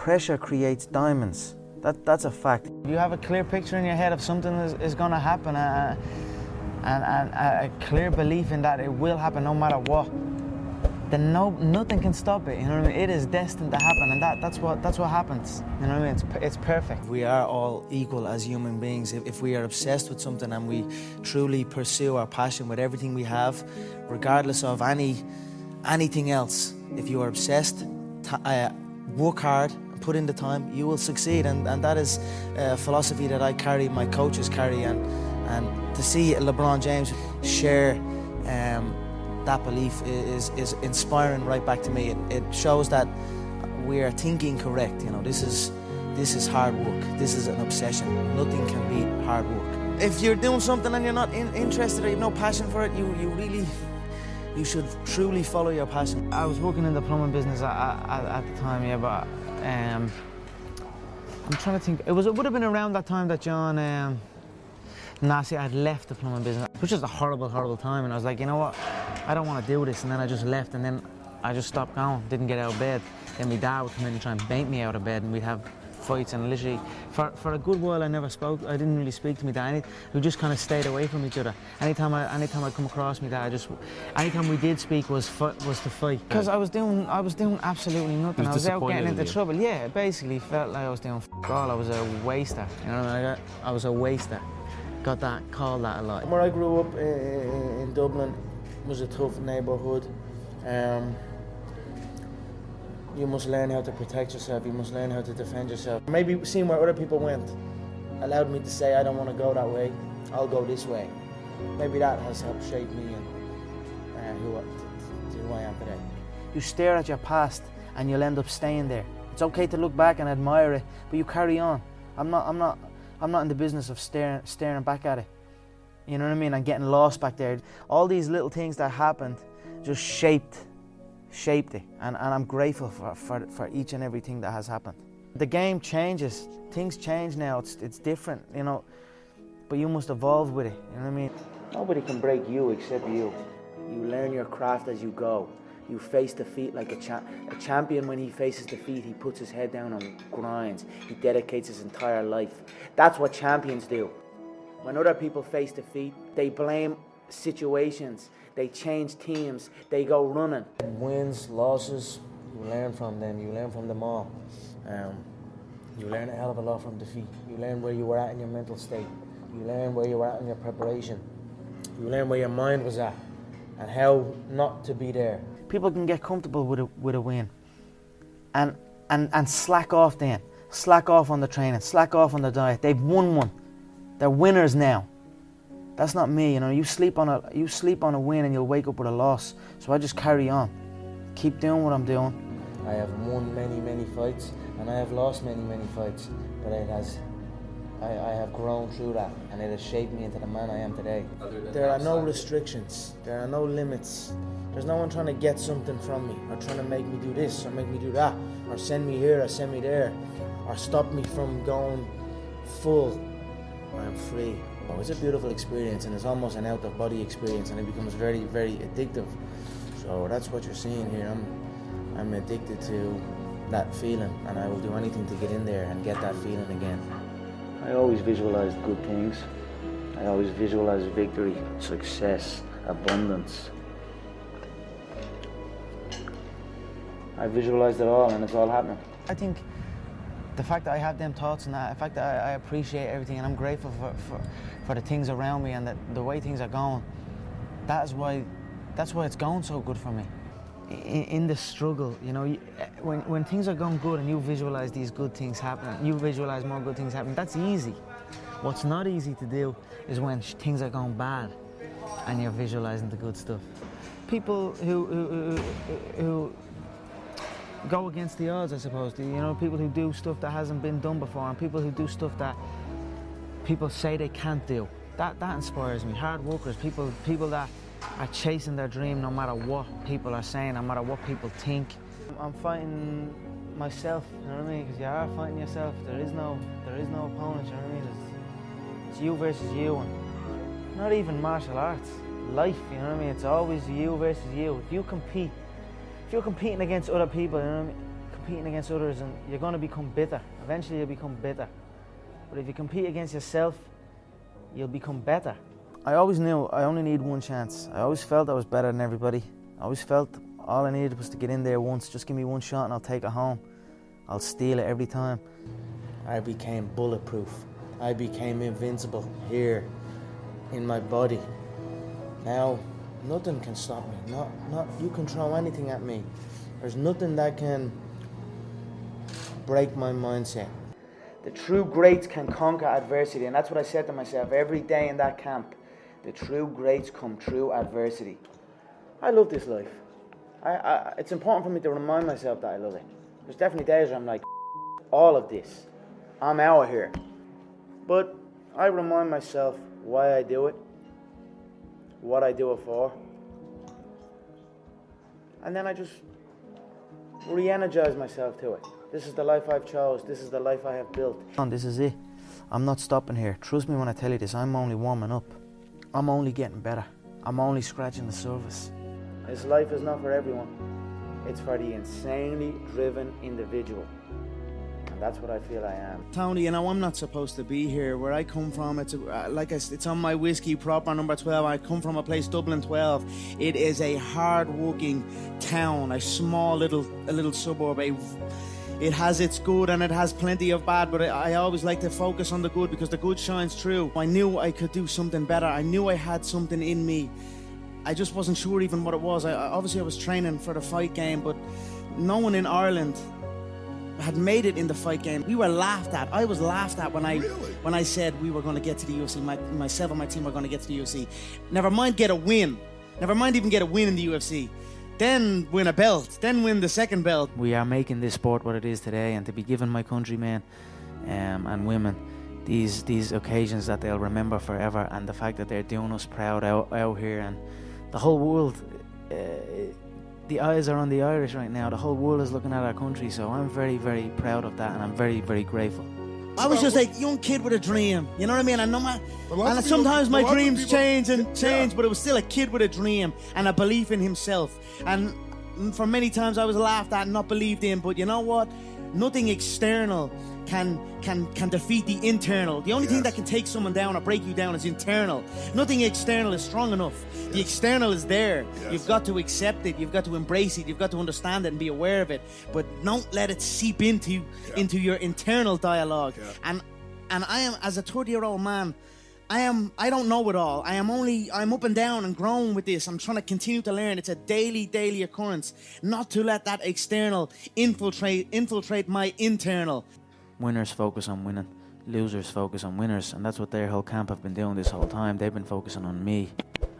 pressure creates diamonds. That's a fact. You have a clear picture in your head of something is going to happen, and a clear belief in that it will happen no matter what. Then nothing can stop it. You know what I mean? It is destined to happen, and that's what happens. You know what I mean? It's perfect. We are all equal as human beings. If we are obsessed with something and we truly pursue our passion with everything we have, regardless of anything else, if you are obsessed, work hard, put in the time, you will succeed. And that is a philosophy that I carry, my coaches carry, and to see LeBron James share that belief is inspiring right back to me. It shows that we are thinking correct. You know, this is hard work. This is an obsession. Nothing can beat hard work. If you're doing something and you're not interested or you have no passion for it, you should truly follow your passion. I was working in the plumbing business at the time, yeah, but I'm trying to think. It would have been around that time that John Nassi had left the plumbing business, which was a horrible time, and I was like, you know what, I don't want to do this, and then I just left, and then I just stopped going, didn't get out of bed. Then my dad would come in and try and bait me out of bed, and we'd have fights, and literally for a good while I didn't really speak to my dad. We just kind of stayed away from each other. Anytime I come across my dad, anytime we did speak was to fight, because I was doing absolutely nothing. I was out getting into trouble. Yeah, it basically felt like I was doing all. I was a waster, you know what I mean? I was a waster. Got called that a lot. Where I grew up in Dublin was a tough neighbourhood. You must learn how to protect yourself, you must learn how to defend yourself. Maybe seeing where other people went allowed me to say, I don't want to go that way, I'll go this way. Maybe that has helped shape me and who I am today. You stare at your past and you'll end up staying there. It's okay to look back and admire it, but you carry on. I'm not in the business of staring back at it. You know what I mean? And getting lost back there. All these little things that happened just shaped it, and I'm grateful for each and everything that has happened. The game changes, things change now, it's different, you know, but you must evolve with it, you know what I mean? Nobody can break you except you. You learn your craft as you go. You face defeat like a champion. When he faces defeat, he puts his head down and grinds. He dedicates his entire life. That's what champions do. When other people face defeat, they blame situations. They change teams, they go running. Wins, losses, you learn from them, you learn from them all. You learn a hell of a lot from defeat. You learn where you were at in your mental state. You learn where you were at in your preparation. You learn where your mind was at and how not to be there. People can get comfortable with a win and slack off then. Slack off on the training, slack off on the diet. They've won one. They're winners now. That's not me, you know. You sleep on a win and you'll wake up with a loss. So I just carry on, keep doing what I'm doing. I have won many fights, and I have lost many fights. But I have grown through that, and it has shaped me into the man I am today. There are no restrictions. There are no limits. There's no one trying to get something from me, or trying to make me do this, or make me do that, or send me here, or send me there, or stop me from going full. I am free. Oh, it's a beautiful experience, and it's almost an out-of-body experience, and it becomes very, very addictive. So that's what you're seeing here. I'm addicted to that feeling, and I will do anything to get in there and get that feeling again. I always visualized good things. I always visualized victory, success, abundance. I visualized it all, and it's all happening. I think the fact that I have them thoughts and the fact that I appreciate everything, and I'm grateful for the things around me and the way things are going, that's why it's going so good for me. In the struggle, you know, when things are going good and you visualize these good things happening, you visualize more good things happening, that's easy. What's not easy to do is when things are going bad and you're visualizing the good stuff. People who go against the odds, I suppose. You know, people who do stuff that hasn't been done before, and people who do stuff that people say they can't do. That inspires me. Hard workers, people that are chasing their dream no matter what people are saying, no matter what people think. I'm fighting myself, you know what I mean? Because you are fighting yourself. There is no opponent, you know what I mean? It's you versus you, and not even martial arts. Life, you know what I mean? It's always you versus you. If you're competing against other people, you know what I mean? competing against others and you're going to become bitter. Eventually you'll become bitter. But if you compete against yourself, you'll become better. I always knew I only need one chance. I always felt I was better than everybody. I always felt all I needed was to get in there once. Just give me one shot and I'll take it home. I'll steal it every time. I became bulletproof. I became invincible here in my body. Now, nothing can stop me. Not you can throw anything at me. There's nothing that can break my mindset. The true greats can conquer adversity, and that's what I said to myself every day in that camp. The true greats come through adversity. I love this life. It's important for me to remind myself that I love it. There's definitely days where I'm like, all of this. I'm out here. But I remind myself why I do it, what I do it for, and then I just re-energize myself to it. This is the life I've chose. This is the life I have built. And this is it. I'm not stopping here. Trust me when I tell you this. I'm only warming up. I'm only getting better. I'm only scratching the surface. This life is not for everyone. It's for the insanely driven individual. And that's what I feel I am. Tony, you know, I'm not supposed to be here. Where I come from, it's it's on my whiskey proper number 12. I come from a place, Dublin 12. It is a hard-working town, a small little suburb. It has its good and it has plenty of bad, but I always like to focus on the good because the good shines through. I knew I could do something better. I knew I had something in me. I just wasn't sure even what it was. Obviously I was training for the fight game, but no one in Ireland had made it in the fight game. We were laughed at. I was laughed at when I said we were going to get to the UFC. Myself and my team were going to get to the UFC. Never mind get a win. Never mind even get a win in the UFC. Then win a belt. Then win the second belt. We are making this sport what it is today, and to be giving my countrymen and women these occasions that they'll remember forever, and the fact that they're doing us proud out here, and the whole world, the eyes are on the Irish right now. The whole world is looking at our country, so I'm very, very proud of that, and I'm very, very grateful. I was just a young kid with a dream, you know what I mean? And sometimes my dreams change, but it was still a kid with a dream and a belief in himself. And for many times I was laughed at and not believed in, but you know what? Nothing external can defeat the internal. The only thing that can take someone down or break you down is internal. Nothing external is strong enough. The external is there. You've got to accept it. You've got to embrace it. You've got to understand it and be aware of it. But don't let it seep into your internal dialogue. And I am, as a 30-year-old man, I don't know it all. I'm up and down and growing with this. I'm trying to continue to learn. It's a daily occurrence. Not to let that external infiltrate my internal. Winners focus on winning, losers focus on winners, and that's what their whole camp have been doing this whole time. They've been focusing on me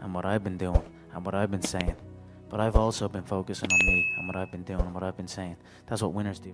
and what I've been doing and what I've been saying. But I've also been focusing on me and what I've been doing and what I've been saying. That's what winners do.